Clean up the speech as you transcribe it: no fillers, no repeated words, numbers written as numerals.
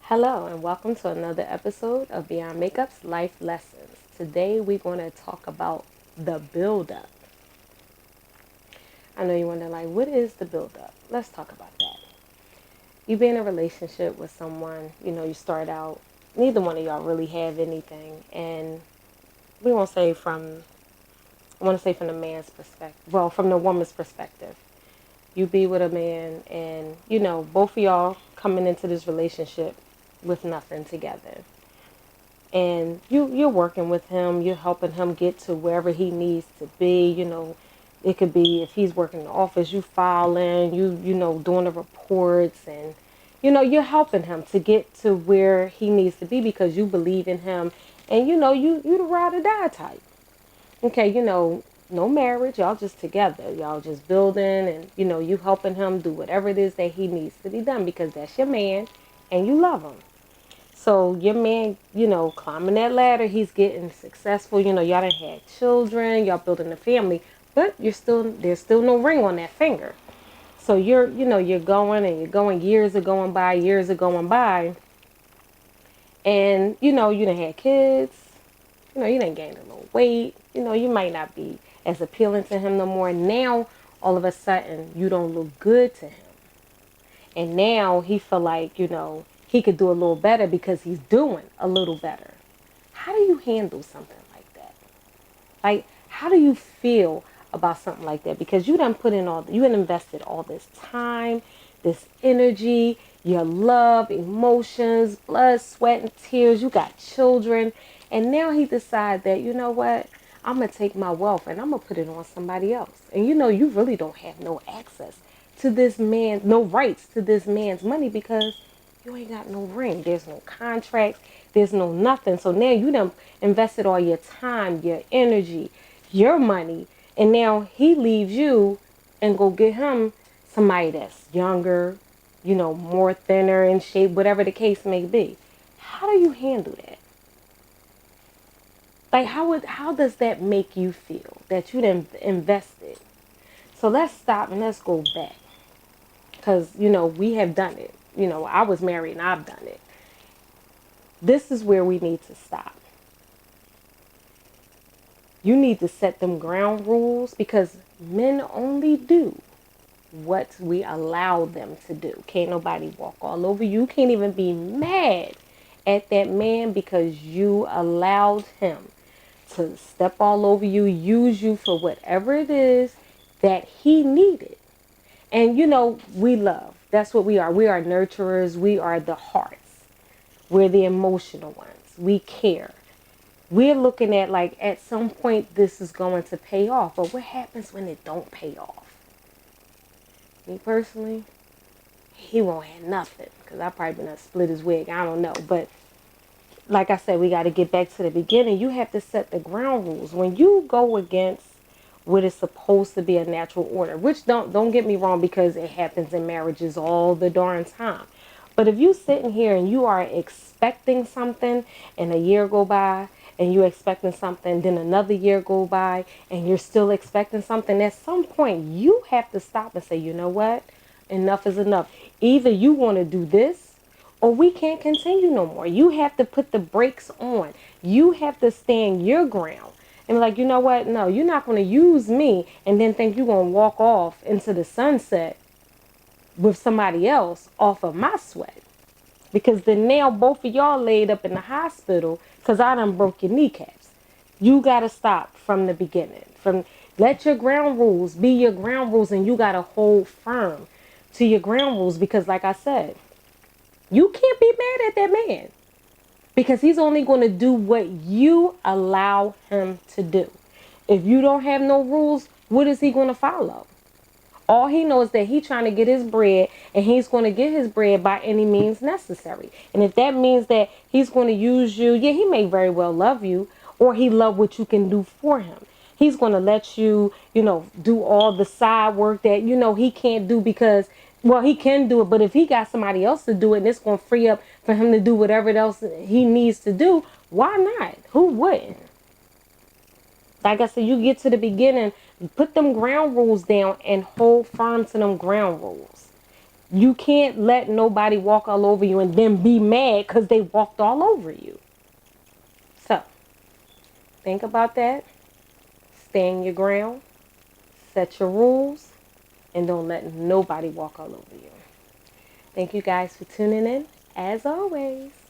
Hello, and welcome to another episode of Beyond Makeup's Life Lessons. Today, we're going to talk about the build-up. I know you're wondering, like, what is the build-up? Let's talk about that. You be in a relationship with someone, you start out, neither one of y'all really have anything. And we won't say I want to say from the man's perspective, well, from the woman's perspective. You be with a man, and, both of y'all coming into this relationship with nothing together, and you're working with him, you're helping him get to wherever he needs to be. It could be, if he's working in the office, you filing, doing the reports, and you're helping him to get to where he needs to be because you believe in him. And you the ride or die type. Okay, no marriage, y'all just together, y'all just building, and you helping him do whatever it is that he needs to be done because that's your man and you love him. So your man, climbing that ladder, he's getting successful. Y'all done had children, y'all building a family, but there's still no ring on that finger. So you're going and you're going, years are going by, and you done had kids, you done gained a little weight, you might not be as appealing to him no more. Now, all of a sudden, you don't look good to him. And now he feel like, he could do a little better because he's doing a little better. How do you handle something like that? Like, how do you feel about something like that? Because you done invested all this time, this energy, your love, emotions, blood, sweat, and tears. You got children. And now he decides that, you know what? I'm going to take my wealth and I'm going to put it on somebody else. And you really don't have no access to this man, no rights to this man's money because you ain't got no ring. There's no contracts. There's no nothing. So now you done invested all your time, your energy, your money, and now he leaves you and go get him somebody that's younger, more thinner in shape, whatever the case may be. How do you handle that? Like, how does that make you feel that you done invested? So let's stop and let's go back. Because, we have done it. I was married and I've done it. This is where we need to stop. You need to set them ground rules because men only do what we allow them to do. Can't nobody walk all over you. You can't even be mad at that man because you allowed him to step all over you, use you for whatever it is that he needed. And we love. That's what we are. We are nurturers. We are the hearts. We're the emotional ones. We care. We're looking at, like, at some point this is going to pay off. But what happens when it don't pay off? Me personally, he won't have nothing because I probably been split his wig. I don't know. But like I said, we got to get back to the beginning. You have to set the ground rules. When you go against what is supposed to be a natural order, which don't get me wrong, because it happens in marriages all the darn time. But if you sitting here and you are expecting something and a year go by and you expecting something, then another year go by and you're still expecting something, at some point you have to stop and say, you know what? Enough is enough. Either you want to do this or we can't continue no more. You have to put the brakes on. You have to stand your ground and be like, you know what? No, you're not going to use me and then think you're going to walk off into the sunset with somebody else off of my sweat. Because then now both of y'all laid up in the hospital because I done broke your kneecaps. You got to stop from the beginning. Let your ground rules be your ground rules, and you got to hold firm to your ground rules because, like I said, you can't be mad at that man because he's only going to do what you allow him to do. If you don't have no rules, what is he going to follow? All he knows that he's trying to get his bread, and he's going to get his bread by any means necessary. And if that means that he's going to use you, yeah, he may very well love you, or he love what you can do for him. He's going to let you, do all the side work that, he can't do because, well, he can do it, but if he got somebody else to do it and it's going to free up for him to do whatever else he needs to do, why not? Who wouldn't? Like I said, you get to the beginning, put them ground rules down and hold firm to them ground rules. You can't let nobody walk all over you and then be mad because they walked all over you. So think about that. Stand your ground. Set your rules. And don't let nobody walk all over you. Thank you guys for tuning in, as always.